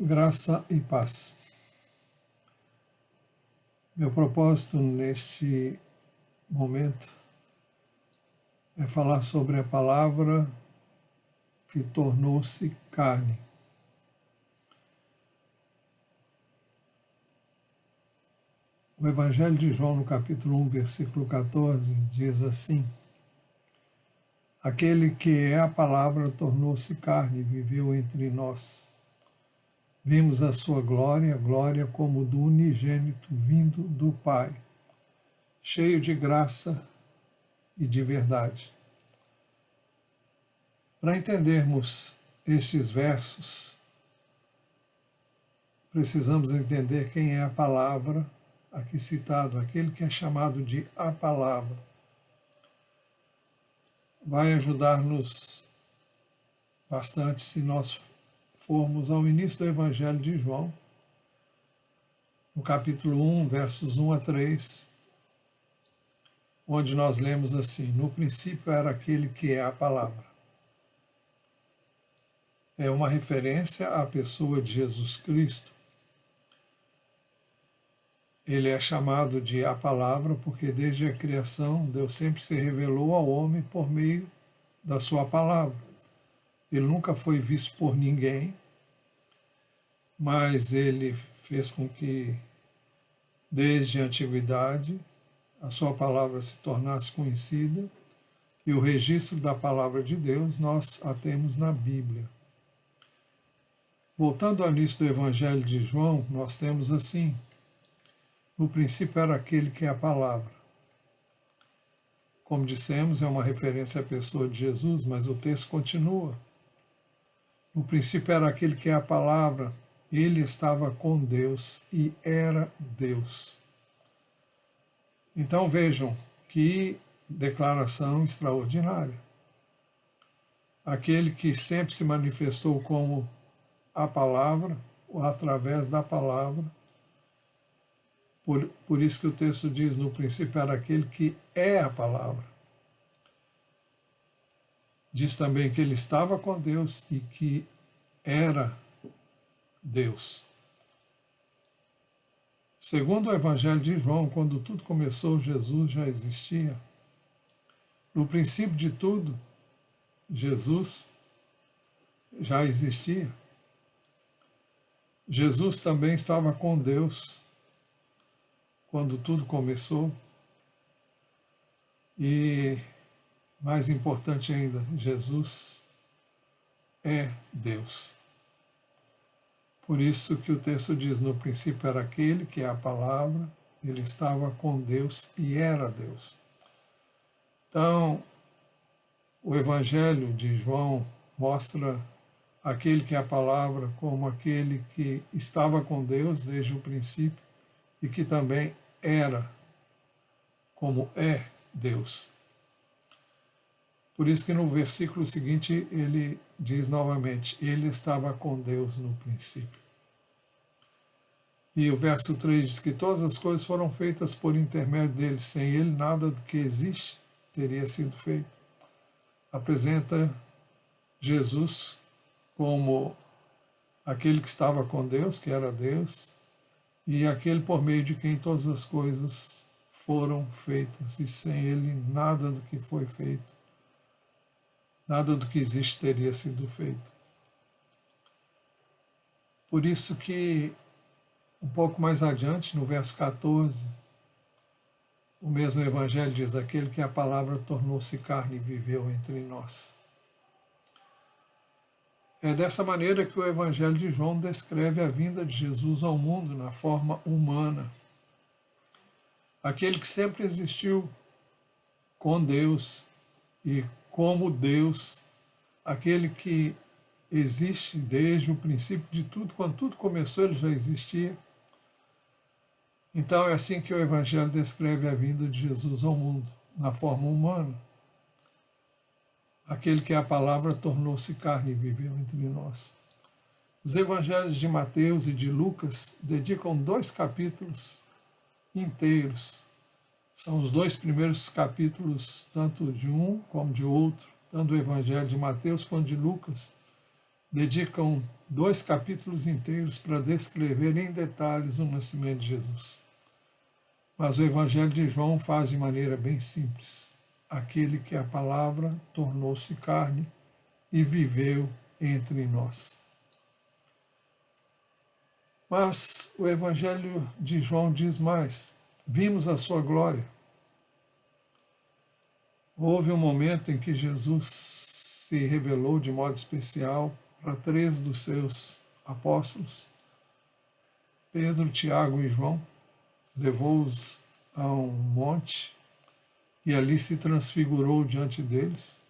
Graça e paz. Meu propósito neste momento é falar sobre a palavra que tornou-se carne. O Evangelho de João, no capítulo 1, versículo 14, diz assim: Aquele que é a palavra tornou-se carne e viveu entre nós. Vimos a sua glória, glória como do unigênito vindo do Pai, cheio de graça e de verdade. Para entendermos estes versos, precisamos entender quem é a palavra aqui citado, aquele que é chamado de a palavra. Vai ajudar-nos bastante se nós formos ao início do Evangelho de João, no capítulo 1, versos 1 a 3, onde nós lemos assim: No princípio era aquele que é a palavra. É uma referência à pessoa de Jesus Cristo. Ele é chamado de a palavra porque desde a criação Deus sempre se revelou ao homem por meio da sua palavra. Ele nunca foi visto por ninguém, mas ele fez com que, desde a antiguidade, a sua palavra se tornasse conhecida, e o registro da palavra de Deus nós a temos na Bíblia. Voltando ao início do Evangelho de João, nós temos assim: no princípio era aquele que é a palavra. Como dissemos, é uma referência à pessoa de Jesus, mas o texto continua. No princípio era aquele que é a palavra, ele estava com Deus e era Deus. Então vejam que declaração extraordinária. Aquele que sempre se manifestou como a palavra, ou através da palavra. Por isso que o texto diz, no princípio era aquele que é a palavra. Diz também que ele estava com Deus e que era Deus. Segundo o Evangelho de João, quando tudo começou, Jesus já existia. No princípio de tudo, Jesus já existia. Jesus também estava com Deus quando tudo começou. E, mais importante ainda, Jesus é Deus. Por isso que o texto diz, no princípio era aquele que é a palavra, ele estava com Deus e era Deus. Então, o Evangelho de João mostra aquele que é a palavra como aquele que estava com Deus desde o princípio e que também era, como é Deus. Por isso que no versículo seguinte ele diz novamente, ele estava com Deus no princípio. E o verso 3 diz que todas as coisas foram feitas por intermédio dele, sem ele nada do que existe teria sido feito. Apresenta Jesus como aquele que estava com Deus, que era Deus, e aquele por meio de quem todas as coisas foram feitas, e sem ele nada do que foi feito, nada do que existe teria sido feito. Por isso que, um pouco mais adiante, no verso 14, o mesmo Evangelho diz, aquele que a palavra tornou-se carne e viveu entre nós. É dessa maneira que o Evangelho de João descreve a vinda de Jesus ao mundo na forma humana. Aquele que sempre existiu com Deus e como Deus, aquele que existe desde o princípio de tudo, quando tudo começou ele já existia. Então é assim que o Evangelho descreve a vinda de Jesus ao mundo, na forma humana. Aquele que é a palavra tornou-se carne e viveu entre nós. Os Evangelhos de Mateus e de Lucas dedicam 2 capítulos inteiros. São os 2 primeiros capítulos, tanto de um como de outro, tanto do Evangelho de Mateus quanto de Lucas, dedicam 2 capítulos inteiros para descrever em detalhes o nascimento de Jesus. Mas o Evangelho de João faz de maneira bem simples. Aquele que a palavra tornou-se carne e viveu entre nós. Mas o Evangelho de João diz mais: vimos a sua glória. Houve um momento em que Jesus se revelou de modo especial para 3 dos seus apóstolos, Pedro, Tiago e João, levou-os a um monte e ali se transfigurou diante deles,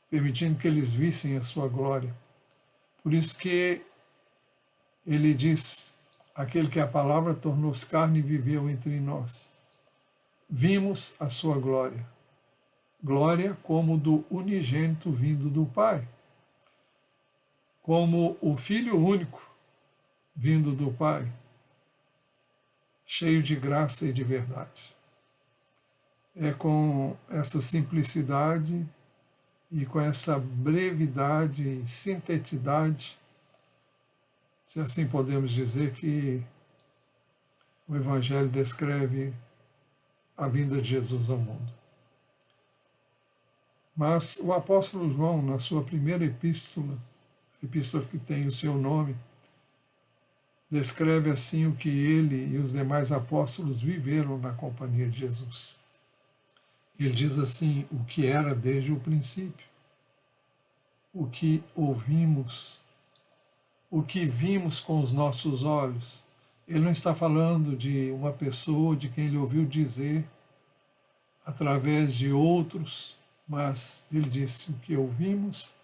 permitindo que eles vissem a sua glória. Por isso que ele diz: aquele que a palavra tornou-se carne e viveu entre nós. Vimos a sua glória. Glória como do unigênito vindo do Pai, como o Filho único vindo do Pai, cheio de graça e de verdade. É com essa simplicidade e com essa brevidade e sintetidade, se assim podemos dizer, que o Evangelho descreve a vinda de Jesus ao mundo. Mas o apóstolo João, na sua primeira epístola que tem o seu nome, descreve assim o que ele e os demais apóstolos viveram na companhia de Jesus. Ele diz assim: o que era desde o princípio, o que ouvimos, o que vimos com os nossos olhos. Ele não está falando de uma pessoa de quem ele ouviu dizer através de outros, mas ele disse: o que ouvimos,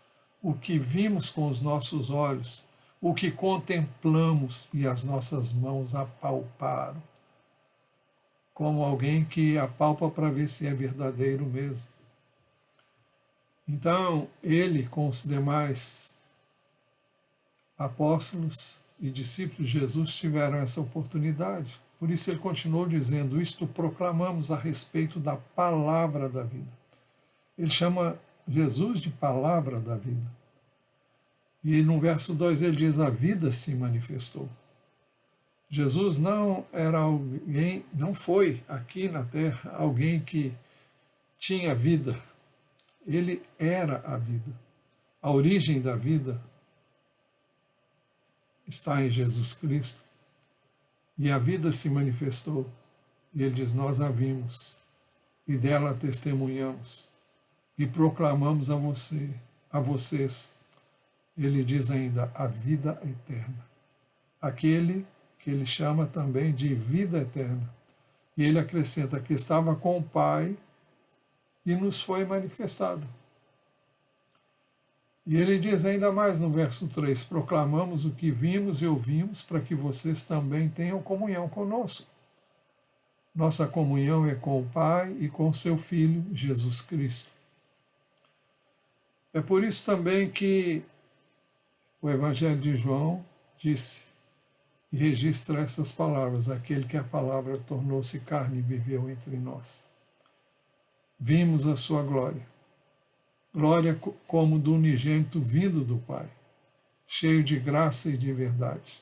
o que vimos com os nossos olhos, o que contemplamos e as nossas mãos apalparam. Como alguém que apalpa para ver se é verdadeiro mesmo. Então, ele com os demais apóstolos e discípulos de Jesus tiveram essa oportunidade. Por isso ele continuou dizendo: isto proclamamos a respeito da palavra da vida. Ele chama Jesus de palavra da vida. E no verso 2 ele diz: a vida se manifestou. Jesus não era alguém, não foi aqui na terra alguém que tinha vida. Ele era a vida. A origem da vida está em Jesus Cristo. E a vida se manifestou. E ele diz: nós a vimos e dela testemunhamos e proclamamos a vocês. Ele diz ainda: a vida eterna. Aquele que ele chama também de vida eterna. E ele acrescenta que estava com o Pai e nos foi manifestado. E ele diz ainda mais no verso 3: proclamamos o que vimos e ouvimos para que vocês também tenham comunhão conosco. Nossa comunhão é com o Pai e com seu Filho, Jesus Cristo. É por isso também que o Evangelho de João disse e registra essas palavras: aquele que a palavra tornou-se carne e viveu entre nós. Vimos a sua glória, glória como do unigênito vindo do Pai, cheio de graça e de verdade.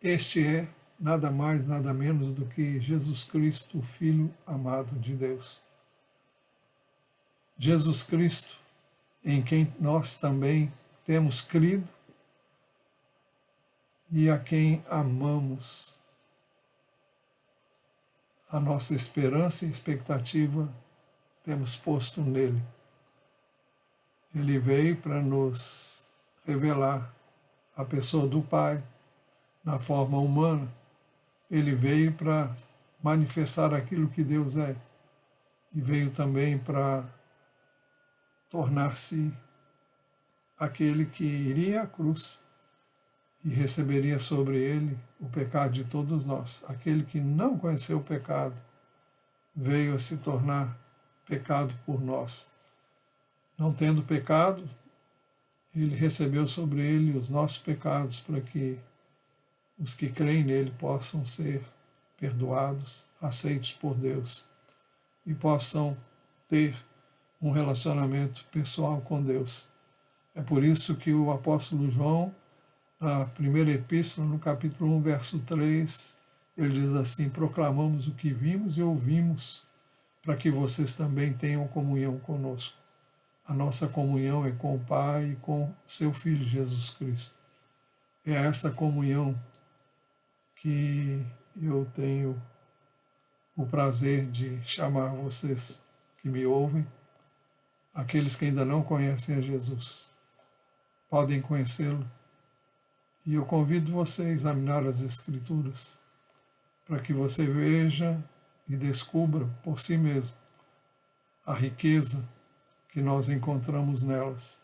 Este é nada mais, nada menos do que Jesus Cristo, o Filho amado de Deus. Jesus Cristo, em quem nós também temos crido e a quem amamos. A nossa esperança e expectativa temos posto nele. Ele veio para nos revelar a pessoa do Pai na forma humana. Ele veio para manifestar aquilo que Deus é. E veio também para tornar-se aquele que iria à cruz e receberia sobre ele o pecado de todos nós. Aquele que não conheceu o pecado veio a se tornar pecado por nós. Não tendo pecado, ele recebeu sobre ele os nossos pecados para que os que creem nele possam ser perdoados, aceitos por Deus e possam ter um relacionamento pessoal com Deus. É por isso que o apóstolo João, na primeira epístola, no capítulo 1, verso 3, ele diz assim: proclamamos o que vimos e ouvimos, para que vocês também tenham comunhão conosco. A nossa comunhão é com o Pai e com seu Filho Jesus Cristo. É essa comunhão que eu tenho o prazer de chamar vocês que me ouvem, aqueles que ainda não conhecem a Jesus, podem conhecê-lo. E eu convido você a examinar as Escrituras, para que você veja e descubra por si mesmo a riqueza que nós encontramos nelas,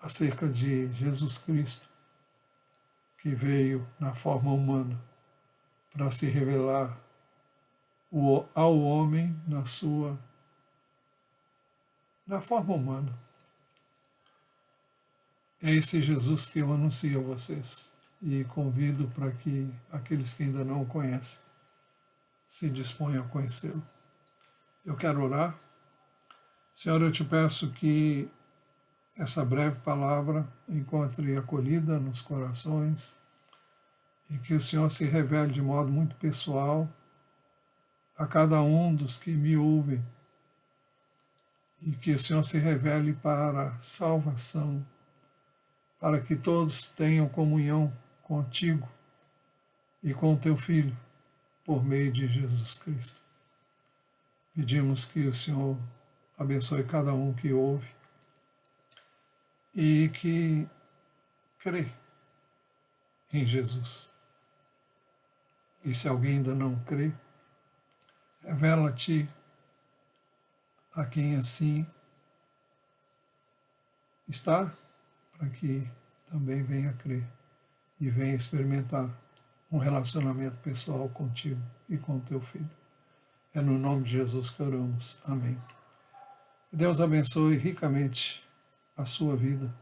acerca de Jesus Cristo, que veio na forma humana para se revelar ao homem na forma humana. É esse Jesus que eu anuncio a vocês e convido para que aqueles que ainda não o conhecem se disponham a conhecê-lo. Eu quero orar. Senhor, eu te peço que essa breve palavra encontre acolhida nos corações e que o Senhor se revele de modo muito pessoal a cada um dos que me ouvem e que o Senhor se revele para a salvação, para que todos tenham comunhão contigo e com o teu Filho, por meio de Jesus Cristo. Pedimos que o Senhor abençoe cada um que ouve e que crê em Jesus. E se alguém ainda não crê, revela-te a quem assim está, para que também venha crer e venha experimentar um relacionamento pessoal contigo e com o teu Filho. É no nome de Jesus que oramos. Amém. Que Deus abençoe ricamente a sua vida